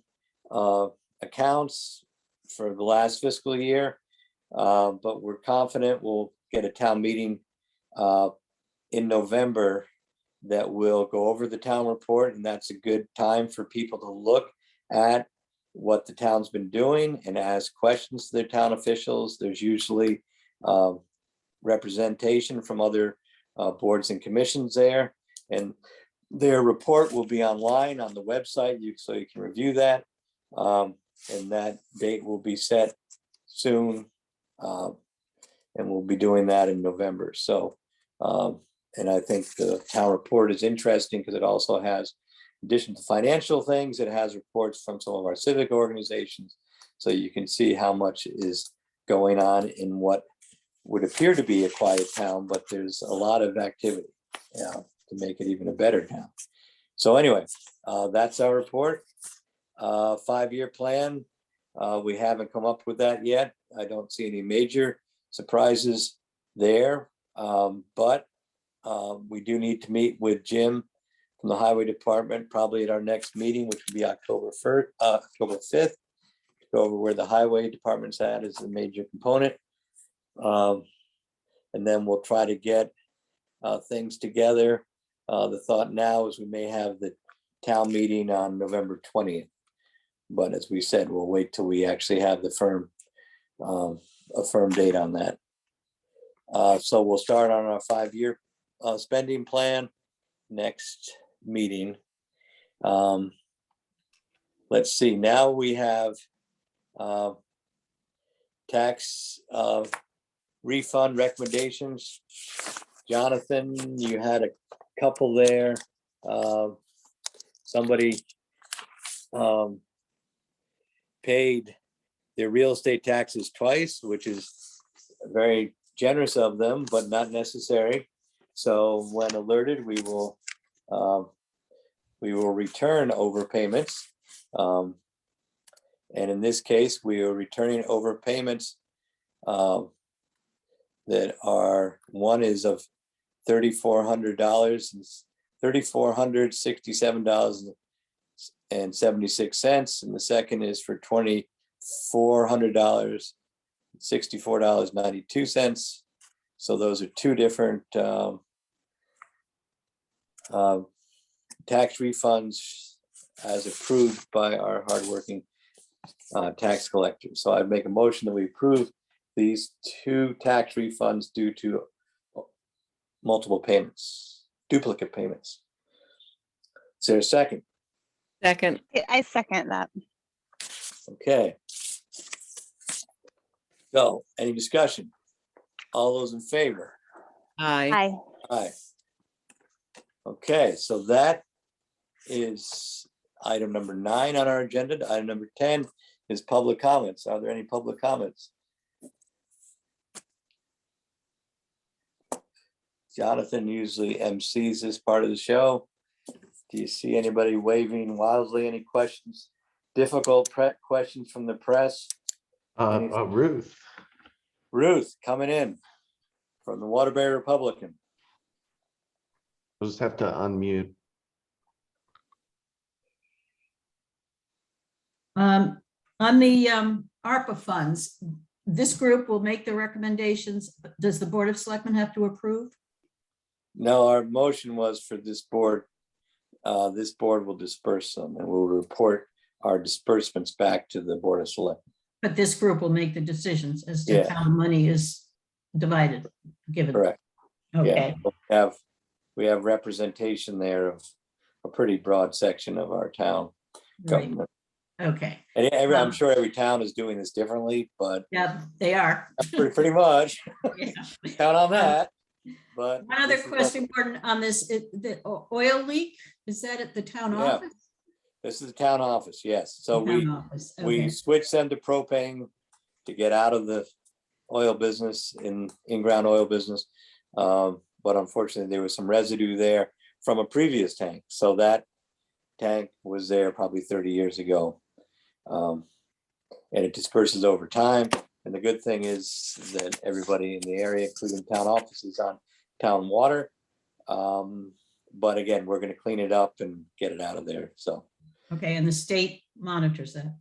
accounts for the last fiscal year. But we're confident we'll get a town meeting in November that will go over the town report, and that's a good time for people to look at what the town's been doing and ask questions to their town officials. There's usually representation from other boards and commissions there, and their report will be online on the website, so you can review that. And that date will be set soon, and we'll be doing that in November. So, and I think the town report is interesting because it also has, in addition to financial things, it has reports from some of our civic organizations. So you can see how much is going on in what would appear to be a quiet town, but there's a lot of activity to make it even a better town. So anyway, that's our report. 5-year plan. We haven't come up with that yet. I don't see any major surprises there, but we do need to meet with Jim from the highway department, probably at our next meeting, which will be October 5th, to go over where the highway department's at as a major component. And then we'll try to get things together. The thought now is we may have the town meeting on November 20th. But as we said, we'll wait till we actually have the a firm date on that. So we'll start on our 5-year spending plan next meeting. Let's see, now we have tax refund recommendations. Jonathan, you had a couple there. Somebody paid their real estate taxes twice, which is very generous of them, but not necessary. So when alerted, we will return overpayments. And in this case, we are returning overpayments that are, one is of $3,400, $3,467.76, and the second is for $2,400, $64.92. So those are two different tax refunds as approved by our hardworking tax collectors. So I'd make a motion that we approve these two tax refunds due to multiple payments, duplicate payments. Is there a second? Second. I second that. Okay. So, any discussion? All those in favor? Aye. Aye. Aye. Okay, so that is item number 9 on our agenda. Item number 10 is public comments. Are there any public comments? Jonathan usually MCs this part of the show. Do you see anybody waving wildly? Any questions? Difficult questions from the press? Ruth. Ruth coming in from the Waterbury Republican. We'll just have to unmute. On the ARPA funds, this group will make the recommendations. Does the Board of Selectmen have to approve? No, our motion was for this board. This board will disperse them and we'll report our disbursements back to the Board of Selectmen. But this group will make the decisions as to Yeah. how the money is divided, given. Correct. Okay, Yeah, we have representation there of a pretty broad section of our town right, government. okay. And I'm sure every town is doing this differently, but Yeah, they are. pretty much Yeah. count on that. But One other this is question, Gordon, on this, the oil leak, is that at the town Yeah. office? This is the town office, yes. So The town office, we okay. switched them to propane to get out of the oil business, in-ground oil business. But unfortunately, there was some residue there from a previous tank. So that tank was there probably 30 years ago. And it disperses over time. And the good thing is that everybody in the area, including town offices, on town water. But again, we're going to clean it up and get it out of there. So. Okay, and the state monitors that.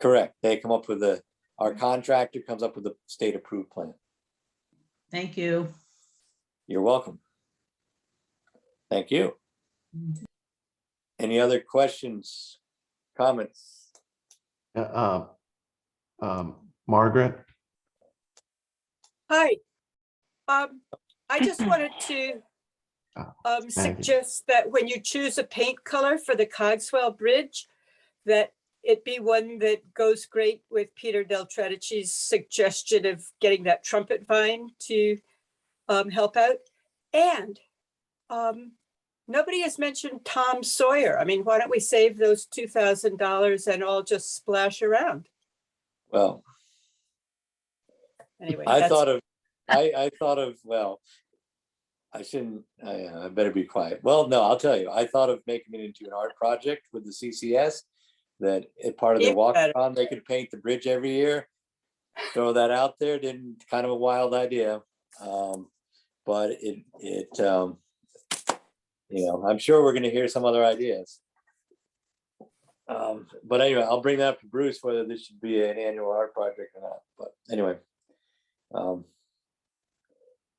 Correct. They come up with our contractor comes up with a state approved plan. Thank you. You're welcome. Thank you. Mhm. Any other questions, comments? Margaret. Hi. I just wanted to Maggie. suggest that when you choose a paint color for the Cogswell Bridge, that it be one that goes great with Peter Del Tradici's suggestion of getting that trumpet vine to help out. And nobody has mentioned Tom Sawyer. I mean, why don't we save those $2,000 and all just splash around? Well, Anyway, I that's- thought of, well, I shouldn't, I better be quiet. Well, no, I'll tell you, I thought of making it into an art project with the CCS, that part of their Even walk better. around, they could paint the bridge every year. Throw that out there, kind of a wild idea. But I'm sure we're gonna hear some other ideas. But anyway, I'll bring that up to Bruce, whether this should be an annual art project or not, but anyway.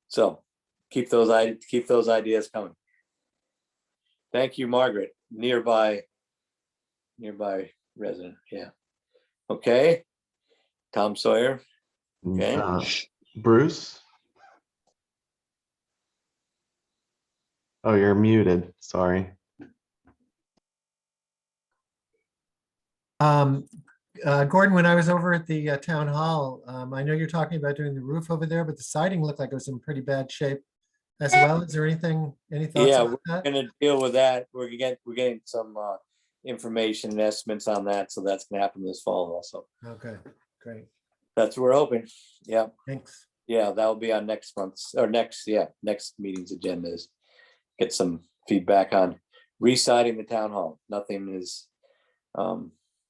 So keep those ideas coming. Thank you, Margaret, nearby resident, yeah. Okay. Tom Sawyer, okay. Bruce? Oh, you're muted. Sorry. Gordon, when I was over at the town hall, I know you're talking about doing the roof over there, but the siding looked like it was in pretty bad shape as well. Is there any thoughts Yeah, about we're that? gonna deal with that. We're getting some information and estimates on that, so that's gonna happen this fall also. Okay, great. That's what we're hoping. Yeah, Thanks. yeah, that'll be on next month's or next meeting's agenda is get some feedback on re-siding the town hall. Nothing is,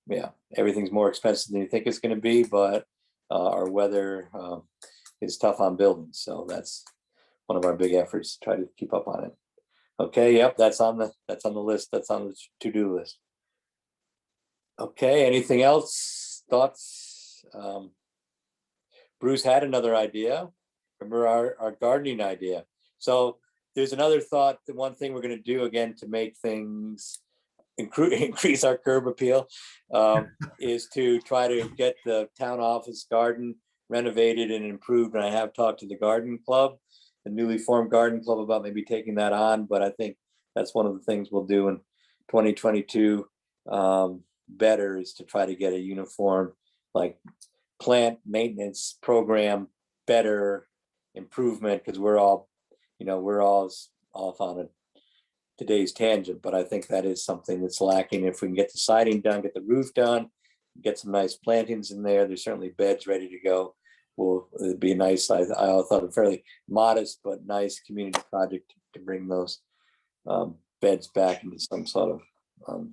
yeah, everything's more expensive than you think it's gonna be, but our weather is tough on buildings, so that's one of our big efforts to try to keep up on it. Okay, yep, that's on the list. That's on the to-do list. Okay, anything else? Thoughts? Bruce had another idea. Remember our gardening idea. So there's another thought. The one thing we're going to do again to make things increase our curb appeal is to try to get the town office garden renovated and improved. And I have talked to the garden club, the newly formed garden club, about maybe taking that on. But I think that's one of the things we'll do in 2022 better, is to try to get a uniform like plant maintenance program, better improvement, because we're all off on today's tangent, but I think that is something that's lacking. If we can get the siding done, get the roof done, get some nice plantings in there, there's certainly beds ready to go. It'd be a nice, I thought a fairly modest but nice community project to bring those beds back into some sort of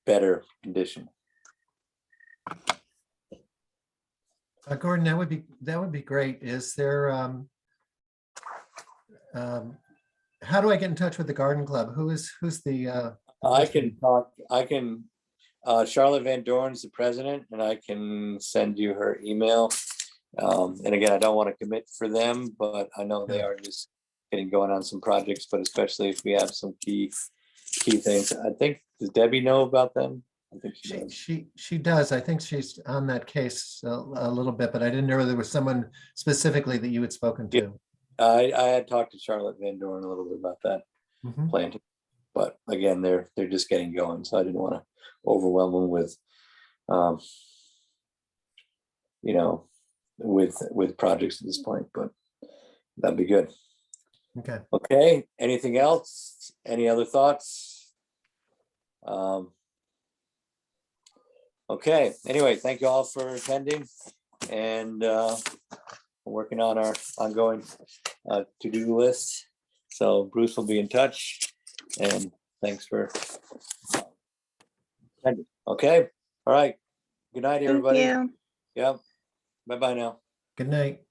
better condition. Gordon, that would be great. Is there, how do I get in touch with the garden club? Who's the? I can talk, Charlotte Van Dorn's the president, and I can send you her email. And again, I don't want to commit for them, but I know they are just getting going on some projects, but especially if we have some key things. I think, does Debbie know about them? I think she does. She does. I think she's on that case a little bit, but I didn't know whether there was someone specifically that you had spoken to. I had talked to Charlotte Van Dorn a little bit about that planting, but again, they're just getting going, so I didn't want to overwhelm them with, with projects at this point, but that'd be good. Okay. Okay, anything else? Any other thoughts? Okay, anyway, thank you all for attending, and working on our ongoing to-do list. So Bruce will be in touch, and thanks for attending. Okay, all right. Good night, everybody. Thank you. Yep. Bye-bye now. Good night.